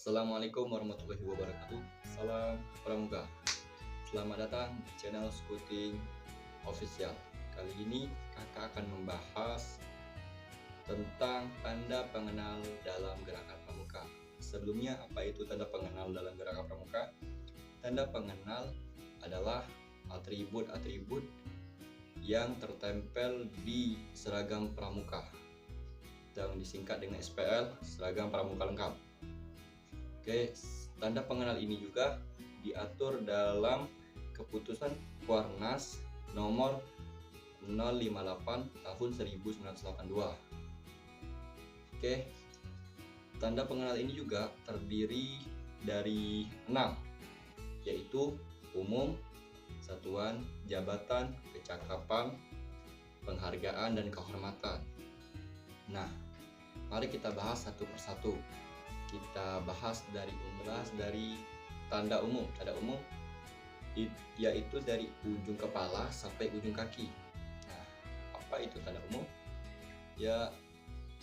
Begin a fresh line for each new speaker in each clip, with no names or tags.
Assalamualaikum warahmatullahi wabarakatuh. Salam Pramuka. Selamat datang di channel Scouting Official. Kali ini kakak akan membahas tentang tanda pengenal dalam gerakan pramuka. Sebelumnya, apa itu tanda pengenal dalam gerakan pramuka? Tanda pengenal adalah atribut-atribut yang tertempel di seragam pramuka yang disingkat dengan SPL, seragam pramuka lengkap. Oke, tanda pengenal ini juga diatur dalam keputusan Kuarnas nomor 058 tahun 1982. Oke, tanda pengenal ini juga terdiri dari 6, yaitu umum, satuan, jabatan, kecakapan, penghargaan, dan kehormatan. Nah, mari kita bahas satu persatu. Kita bahas dari tanda umum. Tanda umum yaitu dari ujung kepala sampai ujung kaki. Nah, apa itu tanda umum? Ya,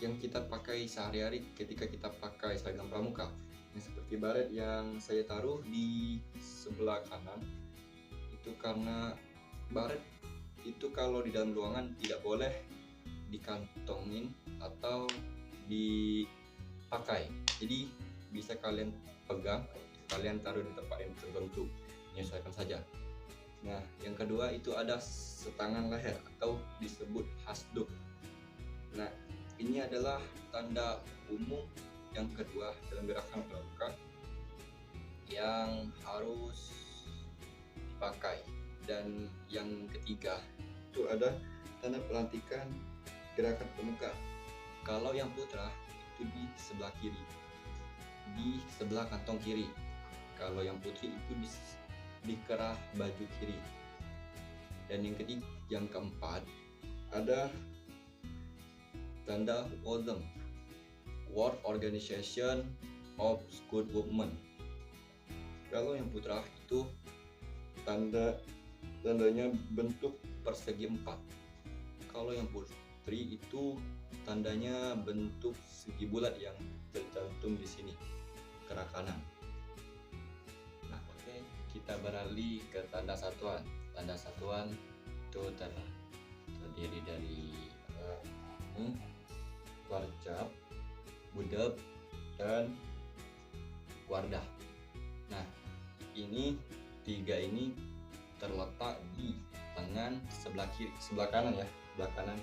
yang kita pakai sehari-hari ketika kita pakai seragam pramuka. Yang seperti baret yang saya taruh di sebelah kanan itu karena baret itu kalau di dalam ruangan tidak boleh dikantongin atau dipakai. Jadi bisa kalian pegang, kalian taruh di tempat yang tertentu, menyesuaikan saja. Nah, yang kedua itu ada setangan leher atau disebut hasduk. Nah, ini adalah tanda umum yang kedua dalam gerakan pramuka yang harus dipakai. Dan yang ketiga itu ada tanda pelantikan gerakan pramuka. Kalau yang putra itu di sebelah kiri, di sebelah kantong kiri. Kalau yang putri itu di kerah baju kiri. Dan yang keempat ada tanda WOSM, World Organization of Scout Movement. Kalau yang putra itu tandanya bentuk persegi 4. Kalau yang putri itu tandanya bentuk segi bulat yang tercantum di sini, kerah kanan. Nah, oke, kita beralih ke tanda satuan. Tanda satuan itu terdiri dari warcap, budep, dan wardah. Nah, ini tiga ini terletak di tangan sebelah kiri, sebelah kanan ya, sebelah kanan.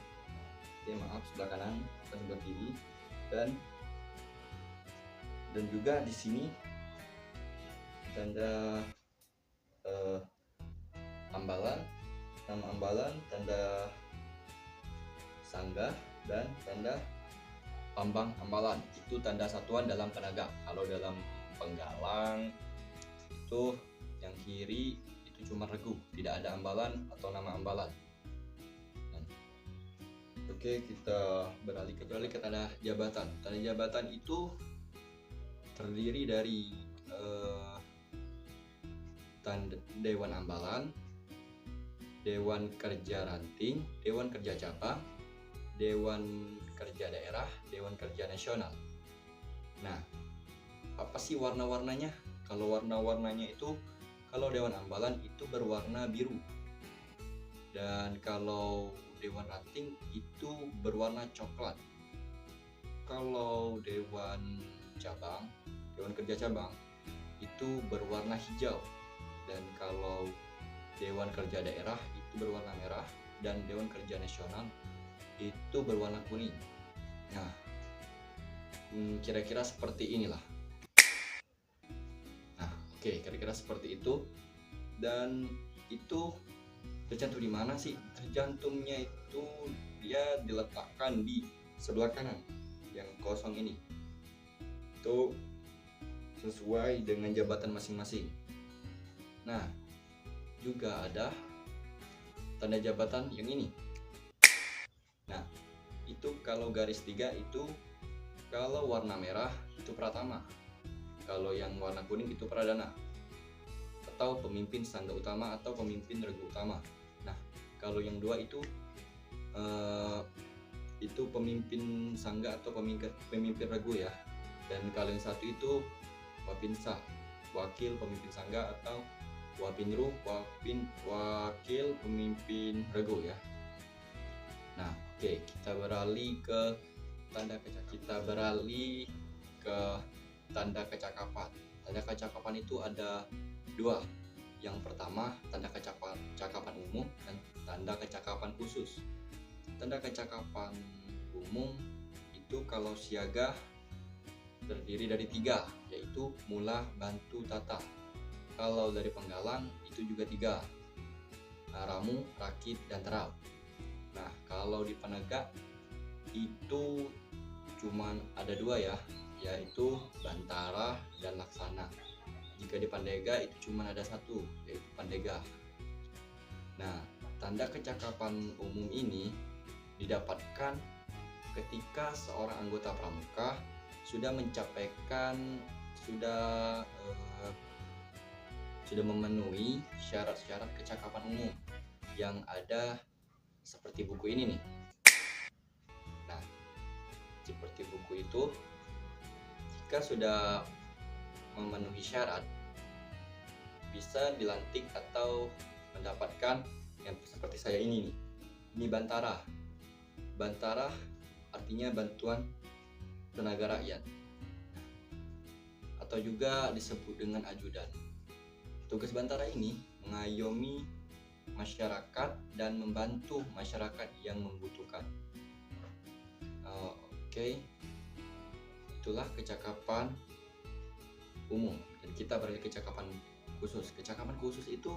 Oke, maaf, sebelah kanan dan sebelah kiri, dan juga di sini tanda ambalan, nama ambalan, tanda sanggah, dan tanda pambang ambalan. Itu tanda satuan dalam tenaga. Kalau dalam penggalang itu yang kiri itu cuma regu, tidak ada ambalan atau nama ambalan. Oke, kita beralih ke tanda jabatan. Tanda jabatan itu terdiri dari tanda Dewan Ambalan, Dewan Kerja Ranting, Dewan Kerja Cabang, Dewan Kerja Daerah, Dewan Kerja Nasional. Nah, apa sih warna-warnanya? Kalau warna-warnanya itu, kalau Dewan Ambalan itu berwarna biru, dan kalau Dewan Ranting itu berwarna coklat. Kalau Dewan Cabang, Dewan Kerja Cabang itu berwarna hijau, dan kalau Dewan Kerja Daerah itu berwarna merah, dan Dewan Kerja Nasional itu berwarna kuning. Nah, kira-kira seperti inilah. Nah, oke, kira-kira seperti itu. Dan itu tercantum di mana sih? Tercantumnya itu dia diletakkan di sebelah kanan yang kosong ini. Itu sesuai dengan jabatan masing-masing. Nah, juga ada tanda jabatan yang ini. Nah, itu kalau garis 3 itu kalau warna merah itu pratama. Kalau yang warna kuning itu pradana atau pemimpin sangga utama atau pemimpin regu utama. Nah, kalau yang dua itu pemimpin sangga atau pemimpin regu ya. Dan kalau yang satu itu Wapinsa, wakil pemimpin sangga, atau Wapinru, wakil pemimpin regu ya. Nah, oke, kita beralih ke tanda kecakapan. Tanda kecakapan itu ada dua. Yang pertama, tanda kecakapan umum dan tanda kecakapan khusus. Tanda kecakapan umum itu kalau siaga terdiri dari 3, yaitu mula, bantu, tata. Kalau dari penggalang itu juga 3, ramu, rakit, dan terap. Nah, kalau di penegak itu cuman ada 2 ya, yaitu bantara dan laksana. Jika di pandega itu cuman ada 1, yaitu pandega. Nah, tanda kecakapan umum ini didapatkan ketika seorang anggota pramuka sudah memenuhi syarat-syarat kecakapan umum yang ada seperti buku ini nih. Nah, seperti buku itu, jika sudah memenuhi syarat, bisa dilantik atau mendapatkan yang seperti saya ini nih. Ini bantara. Bantara artinya bantuan tenaga rakyat, atau juga disebut dengan ajudan. Tugas bantara ini mengayomi masyarakat dan membantu masyarakat yang membutuhkan. Oke. Itulah kecakapan umum. Dan kita beralih ke kecakapan khusus. Kecakapan khusus itu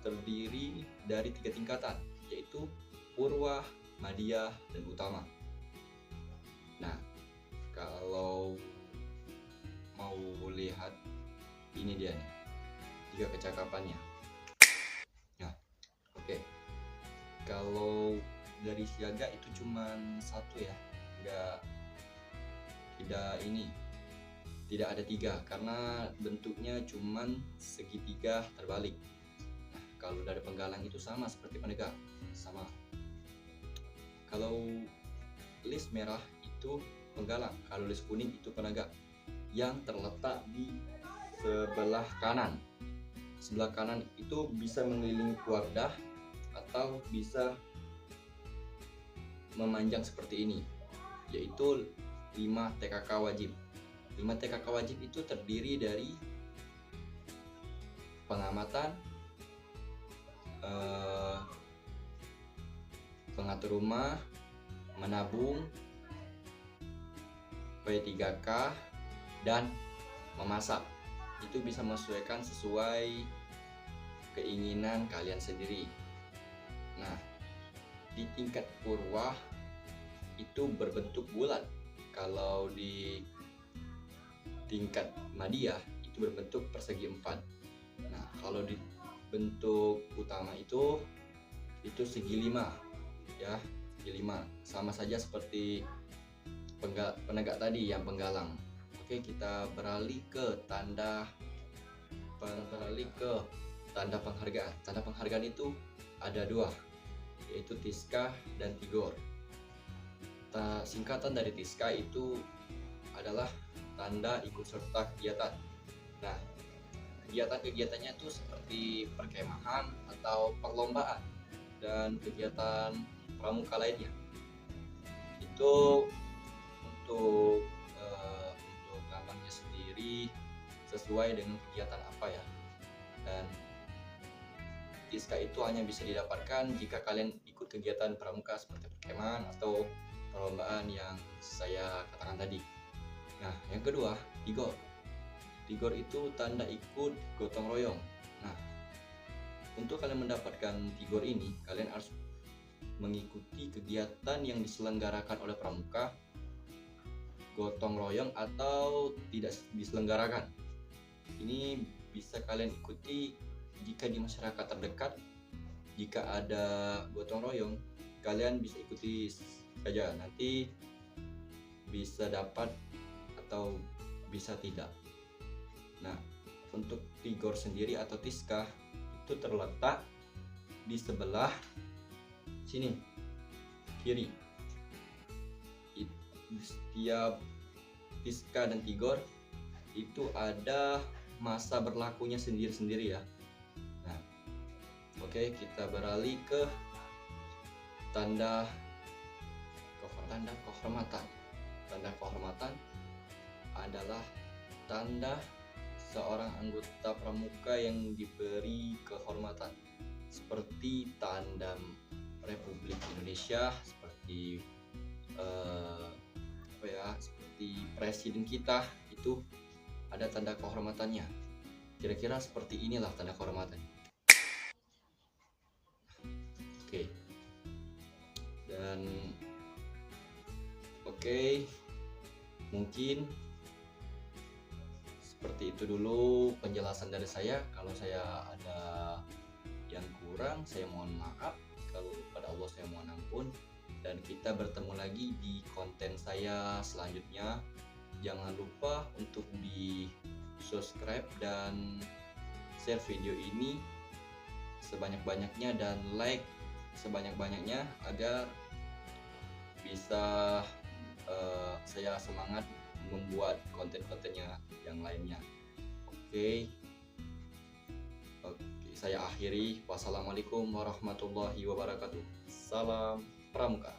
terdiri dari 3 tingkatan, yaitu purwa, madya, dan utama. Nah, kalau mau lihat ini dia nih, 3 kecakapannya. Nah, oke. Kalau dari siaga itu cuman 1 ya, tidak ada 3 karena bentuknya cuman segitiga terbalik. Nah, kalau dari penggalang itu sama seperti penegak, sama. Kalau list merah itu penggalang, kalau list kuning itu penegak, yang terletak di sebelah kanan. Sebelah kanan itu bisa mengelilingi Wardah atau bisa memanjang seperti ini, yaitu 5 TKK wajib. 5 TKK wajib itu terdiri dari pengamatan, pengatur rumah, menabung, P3K, dan memasak. Itu bisa menyesuaikan sesuai keinginan kalian sendiri. Nah, di tingkat purwa itu berbentuk bulat. Kalau di tingkat madya itu berbentuk persegi 4. Nah, kalau di bentuk utama itu segi 5 ya, segi 5. Sama saja seperti penegak tadi yang penggalang. Oke, kita beralih ke tanda penghargaan. Tanda penghargaan itu ada 2, yaitu Tiska dan Tigor. Singkatan dari Tiska itu adalah tanda ikut serta kegiatan. Nah, kegiatannya itu seperti perkemahan atau perlombaan dan kegiatan pramuka lainnya. Itu untuk namanya sendiri sesuai dengan kegiatan apa ya. Dan Tiska itu hanya bisa didapatkan jika kalian ikut kegiatan pramuka seperti perkemahan atau perlombaan yang saya katakan tadi. Nah, yang kedua, Tigor. Tigor itu tanda ikut gotong royong. Nah, untuk kalian mendapatkan Tigor ini, kalian harus mengikuti kegiatan yang diselenggarakan oleh pramuka, gotong royong atau tidak diselenggarakan. Ini bisa kalian ikuti jika di masyarakat terdekat. Jika ada gotong royong, kalian bisa ikuti saja, nanti bisa dapat atau bisa tidak. Nah, untuk Tigor sendiri atau Tiska itu terletak di sebelah sini kiri. Setiap Tiska dan Tigor itu ada masa berlakunya sendiri-sendiri ya. Nah, oke, kita beralih ke tanda kehormatan. Tanda kehormatan adalah tanda seorang anggota pramuka yang diberi kehormatan, seperti tanda Republik Indonesia, seperti seperti presiden kita itu ada tanda kehormatannya. Kira-kira seperti inilah tanda kehormatan. Oke. Dan mungkin seperti itu dulu penjelasan dari saya. Kalau saya ada yang kurang, saya mohon maaf. Kalau pada Allah saya mohon ampun. Dan kita bertemu lagi di konten saya selanjutnya. Jangan lupa untuk di subscribe dan share video ini sebanyak-banyaknya dan like sebanyak-banyaknya agar bisa saya semangat membuat konten-kontennya yang lainnya. Oke, saya akhiri. Wassalamualaikum warahmatullahi wabarakatuh. Salam Pramuka.